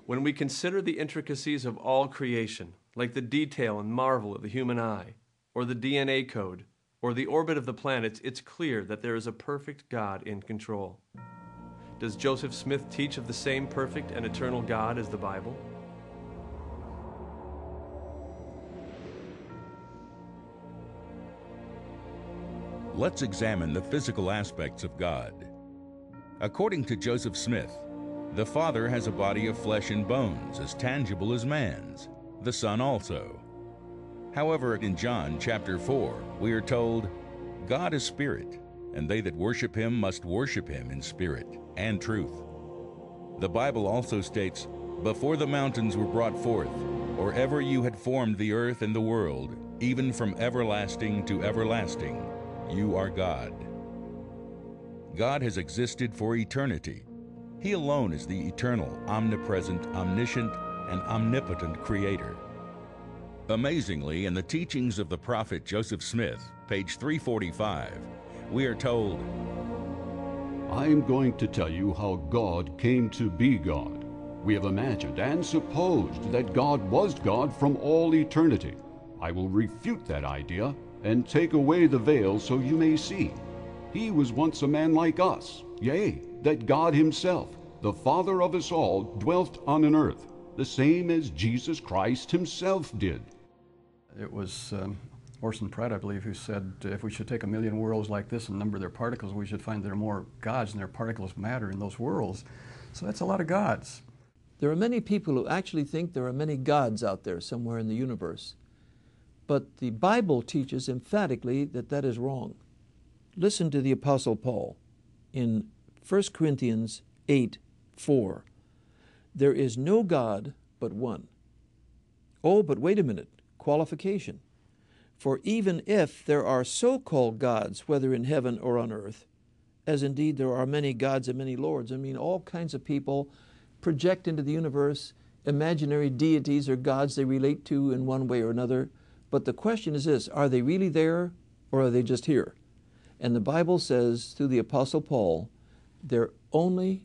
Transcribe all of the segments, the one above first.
When we consider the intricacies of all creation, like the detail and marvel of the human eye, or the DNA code, or the orbit of the planets, it's clear that there is a perfect God in control. Does Joseph Smith teach of the same perfect and eternal God as the Bible? Let's examine the physical aspects of God. According to Joseph Smith, the Father has a body of flesh and bones as tangible as man's, the Son also. However, in John chapter 4, we are told, God is spirit, and they that worship him must worship him in spirit and truth. The Bible also states, before the mountains were brought forth, or ever you had formed the earth and the world, even from everlasting to everlasting, you are God. God has existed for eternity. He alone is the eternal, omnipresent, omniscient, and omnipotent Creator. Amazingly, in the teachings of the prophet Joseph Smith, page 345, we are told, I am going to tell you how God came to be God. We have imagined and supposed that God was God from all eternity. I will refute that idea and take away the veil so you may see. He was once a man like us, yea, that God himself, the Father of us all, dwelt on an earth, the same as Jesus Christ himself did. It was Orson Pratt, I believe, who said if we should take 1,000,000 worlds like this and number their particles, we should find there are more gods than there are particles of matter in those worlds. So that's a lot of gods. There are many people who actually think there are many gods out there somewhere in the universe. But the Bible teaches emphatically that that is wrong. Listen to the Apostle Paul in 1 Corinthians 8:4. There is no God but one. Oh, but wait a minute. Qualification. For even if there are so-called gods, whether in heaven or on earth, as indeed there are many gods and many lords, I mean, all kinds of people project into the universe imaginary deities or gods they relate to in one way or another. But the question is this, are they really there or are they just here? And the Bible says through the Apostle Paul, they're only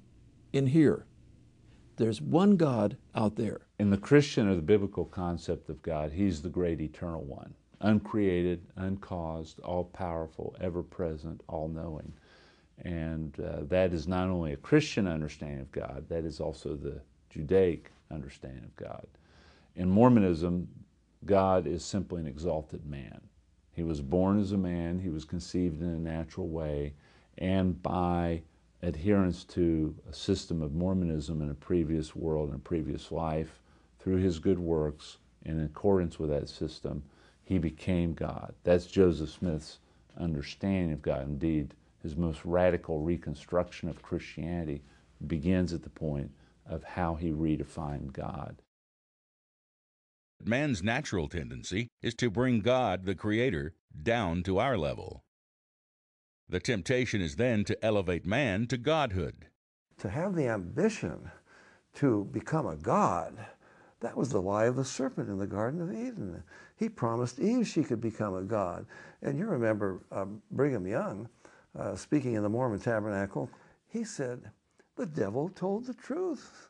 in here. There's one God out there. In the Christian or the biblical concept of God, he's the great eternal one, uncreated, uncaused, all-powerful, ever-present, all-knowing. And that is not only a Christian understanding of God, that is also the Judaic understanding of God. In Mormonism, God is simply an exalted man. He was born as a man, he was conceived in a natural way, and by adherence to a system of Mormonism in a previous world and a previous life, through his good works, in accordance with that system, he became God. That's Joseph Smith's understanding of God. Indeed, his most radical reconstruction of Christianity begins at the point of how he redefined God. Man's natural tendency is to bring God, the Creator, down to our level. The temptation is then to elevate man to godhood. To have the ambition to become a god, that was the lie of the serpent in the Garden of Eden. He promised Eve she could become a god. And you remember Brigham Young speaking in the Mormon Tabernacle, he said, the devil told the truth.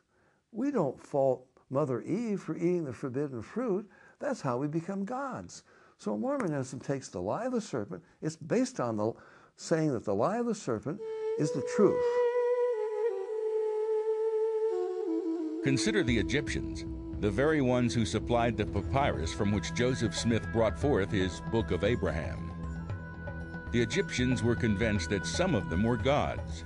We don't fault Mother Eve for eating the forbidden fruit. That's how we become gods. So Mormonism takes the lie of the serpent. It's based on the saying that the lie of the serpent is the truth. Consider the Egyptians, the very ones who supplied the papyrus from which Joseph Smith brought forth his Book of Abraham. The Egyptians were convinced that some of them were gods.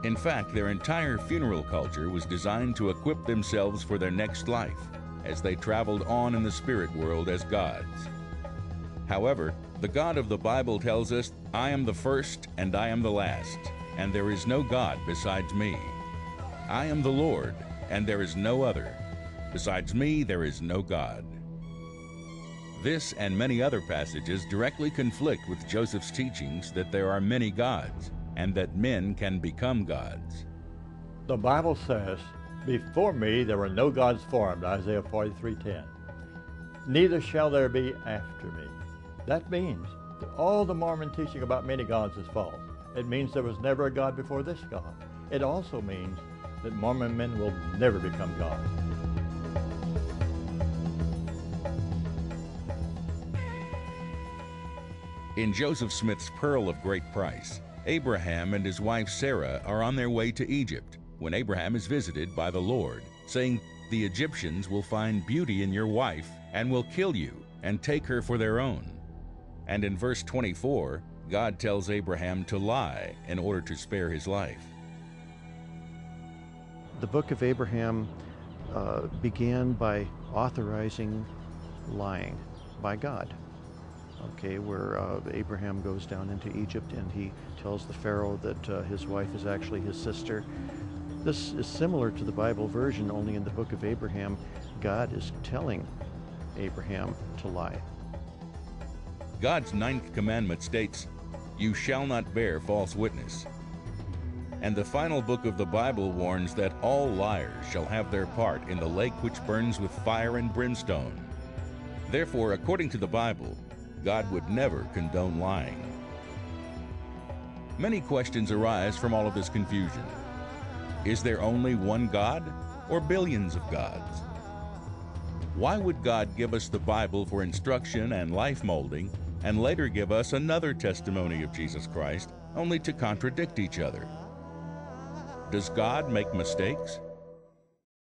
In fact, their entire funeral culture was designed to equip themselves for their next life as they traveled on in the spirit world as gods. However, the God of the Bible tells us, I am the first and I am the last, and there is no God besides me. I am the Lord, and there is no other. Besides me, there is no God. This and many other passages directly conflict with Joseph's teachings that there are many gods, and that men can become gods. The Bible says, before me there were no gods formed, Isaiah 43:10. Neither shall there be after me. That means that all the Mormon teaching about many gods is false. It means there was never a God before this God. It also means that Mormon men will never become gods. In Joseph Smith's Pearl of Great Price, Abraham and his wife Sarah are on their way to Egypt when Abraham is visited by the Lord, saying, "The Egyptians will find beauty in your wife and will kill you and take her for their own." And in verse 24, God tells Abraham to lie in order to spare his life. The book of Abraham began by authorizing lying by God. Okay, where Abraham goes down into Egypt and he tells the Pharaoh that his wife is actually his sister. This is similar to the Bible version, only in the book of Abraham, God is telling Abraham to lie. God's 9th commandment states, "You shall not bear false witness." And the final book of the Bible warns that all liars shall have their part in the lake which burns with fire and brimstone. Therefore, according to the Bible, God would never condone lying. Many questions arise from all of this confusion. Is there only one God or billions of gods? Why would God give us the Bible for instruction and life molding and later give us another testimony of Jesus Christ only to contradict each other? Does God make mistakes?